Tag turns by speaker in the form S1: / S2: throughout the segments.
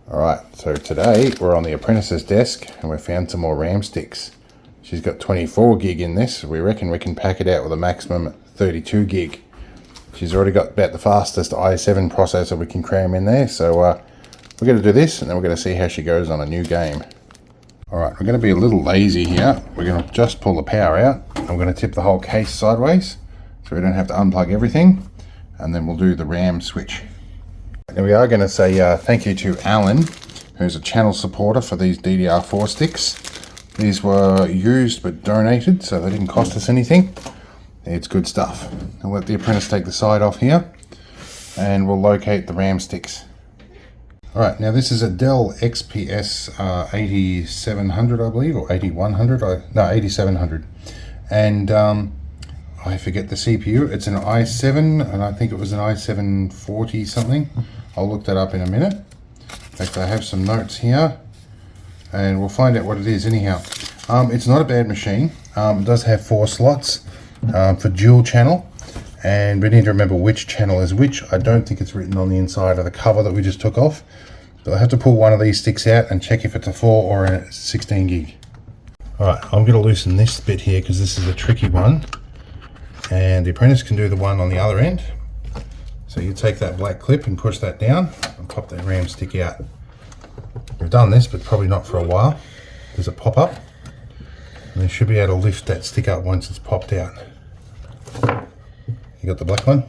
S1: Alright, so today we're on the apprentice's desk and we found some more RAM sticks. She's got 24 gig in this. We reckon we can pack it out with a maximum 32 gig. She's already got about the fastest i7 processor we can cram in there, so we're going to do this and then we're going to see how she goes on a new game. Alright, we're going to be a little lazy here. We're going to just pull the power out. I'm going to tip the whole case sideways so we don't have to unplug everything, and then we'll do the RAM switch. Now we are going to say thank you to Alan, who's a channel supporter for these DDR4 sticks. These were used but donated, so they didn't cost us anything. It's good stuff. I'll let the apprentice take the side off here and we'll locate the RAM sticks. Alright, now this is a Dell XPS 8700 I believe, or 8100, no 8700. And I forget the CPU. It's an i7 and I think it was an i740 something. I'll look that up in a minute. In fact, I have some notes here and we'll find out what it is anyhow. It's not a bad machine. It does have 4 slots for dual channel, and we need to remember which channel is which. I don't think it's written on the inside of the cover that we just took off, but I have to pull one of these sticks out and check if it's a 4 or a 16 gig. Alright, I'm going to loosen this bit here because this is a tricky one, and the apprentice can do the one on the other end. So you take that black clip and push that down and pop that RAM stick out. We've done this, but probably not for a while. There's a pop up, and you should be able to lift that stick up once it's popped out. You got the black one?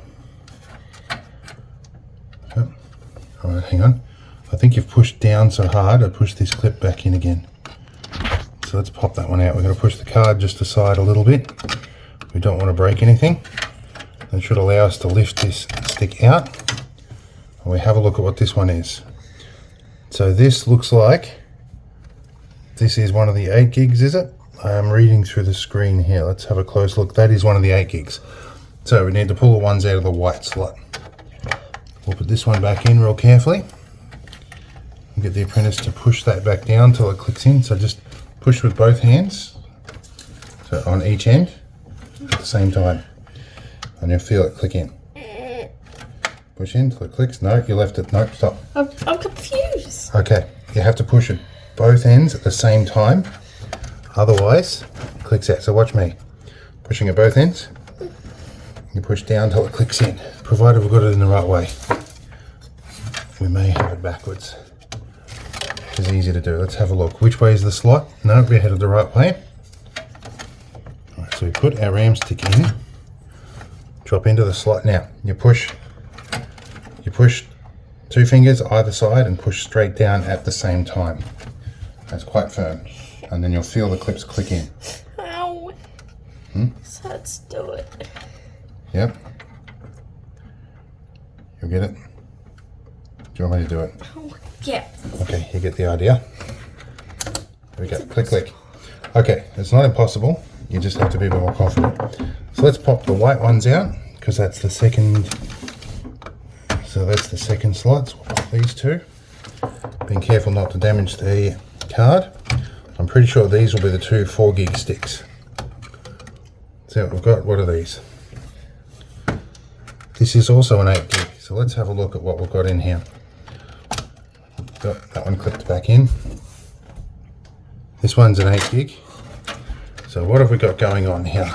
S1: Yep. Alright, hang on. I think you've pushed down so hard, I pushed this clip back in again. So let's pop that one out. We're going to push the card just aside a little bit. We don't want to break anything. That should allow us to lift this stick out. And we have a look at what this one is. So this looks like, this is one of the 8 gigs, is it? I'm reading through the screen here. Let's have a close look. That is one of the 8 gigs. So we need to pull the ones out of the white slot. We'll put this one back in real carefully. And get the apprentice to push that back down until it clicks in. So just push with both hands. So on each end at the same time. And you'll feel it click in. Push in till it clicks. No, you left it. No, stop.
S2: I'm confused.
S1: Okay, you have to push it both ends at the same time. Otherwise, it clicks out. So watch me. Pushing at both ends. You push down till it clicks in, provided we've got it in the right way. We may have it backwards. It's easy to do. Let's have a look. Which way is the slot? No, we're headed the right way. Alright, so we put our RAM stick in. Drop into the slot. Now, you push 2 fingers either side and push straight down at the same time. That's quite firm. And then you'll feel the clips click in.
S2: Ow. So let's do it.
S1: Yep. You'll get it? Do you want me to do it?
S2: Oh, yeah.
S1: Okay, you get the idea. There we go. Click, click. Okay, it's not impossible. You just have to be a bit more confident. So let's pop the white ones out, because that's the second. So that's the second slot. So we'll pop these 2. Being careful not to damage the card. I'm pretty sure these will be the 2 4 gig sticks. So what we've got, what are these? This is also an 8 gig. So let's have a look at what we've got in here. Got that one clipped back in. This one's an 8 gig. So what have we got going on here?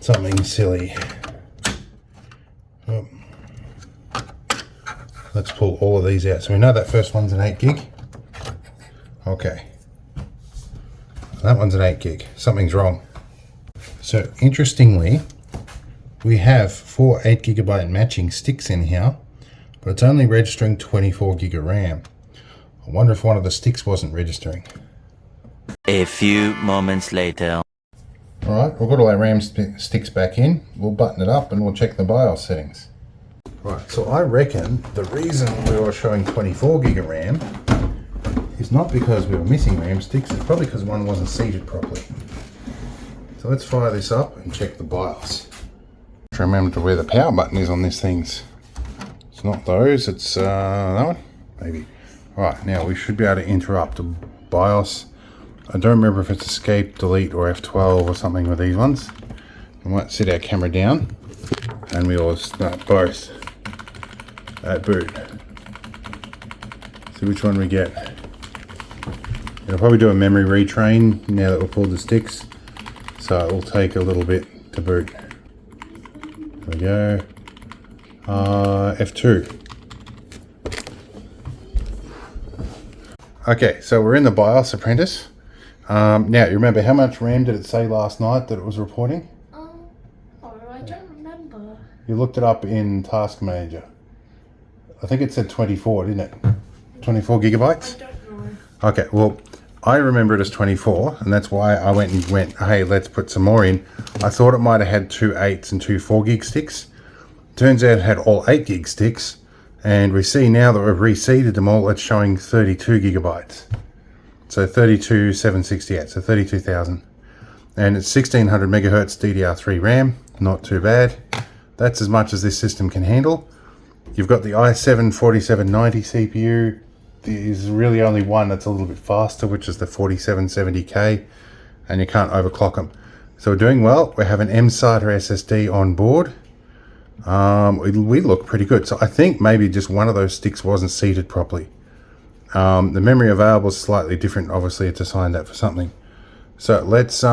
S1: Something silly. Oh. Let's pull all of these out. So we know that first one's an 8 gig. Okay. That one's an 8 gig. Something's wrong. So interestingly, we have 4 8GB matching sticks in here, but it's only registering 24 gig of RAM. I wonder if one of the sticks wasn't registering.
S3: A few moments later.
S1: Alright, we've got all our RAM sticks back in. We'll button it up and we'll check the BIOS settings. Right, so I reckon the reason we were showing 24 gig of RAM is not because we were missing RAM sticks, it's probably because one wasn't seated properly. So let's fire this up and check the BIOS. Remember to where the power button is on these things. It's not those, it's that one, maybe. Alright, now we should be able to interrupt the BIOS. I don't remember if it's escape, delete, or F12 or something with these ones. We might set our camera down and we will start both at boot. See which one we get. It'll probably do a memory retrain now that we've pulled the sticks, so it will take a little bit to boot. There we go. F2. Okay, so we're in the BIOS Apprentice. Now, you remember how much RAM did it say last night that it was reporting?
S2: Oh, I don't remember.
S1: You looked it up in Task Manager. I think it said 24, didn't it? 24 gigabytes?
S2: I don't know.
S1: Okay, well, I remember it as 24, and that's why I went, hey, let's put some more in. I thought it might have had 2 8s and 2 4 gig sticks. Turns out it had all 8 gig sticks, and we see now that we've reseeded them all, it's showing 32 gigabytes. So 32,768, so 32,000. And it's 1600 megahertz DDR3 RAM, not too bad. That's as much as this system can handle. You've got the i7-4790 CPU. There's really only one that's a little bit faster, which is the 4770K, and you can't overclock them. So we're doing well. We have an M-SATA SSD on board. We look pretty good. So I think maybe just one of those sticks wasn't seated properly. The memory available is slightly different. Obviously, it's assigned that for something. So let's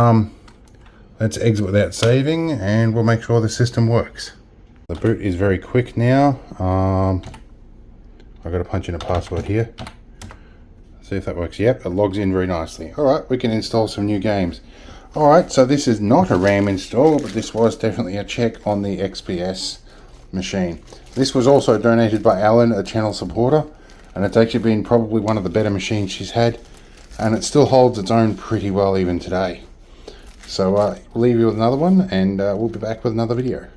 S1: exit without saving, and we'll make sure the system works. The boot is very quick now. I've got to punch in a password here. See if that works. Yep, it logs in very nicely. Alright, we can install some new games. Alright, so this is not a RAM install, but this was definitely a check on the XPS machine. This was also donated by Alan, a channel supporter, and it's actually been probably one of the better machines she's had, and it still holds its own pretty well even today. So we'll leave you with another one, and we'll be back with another video.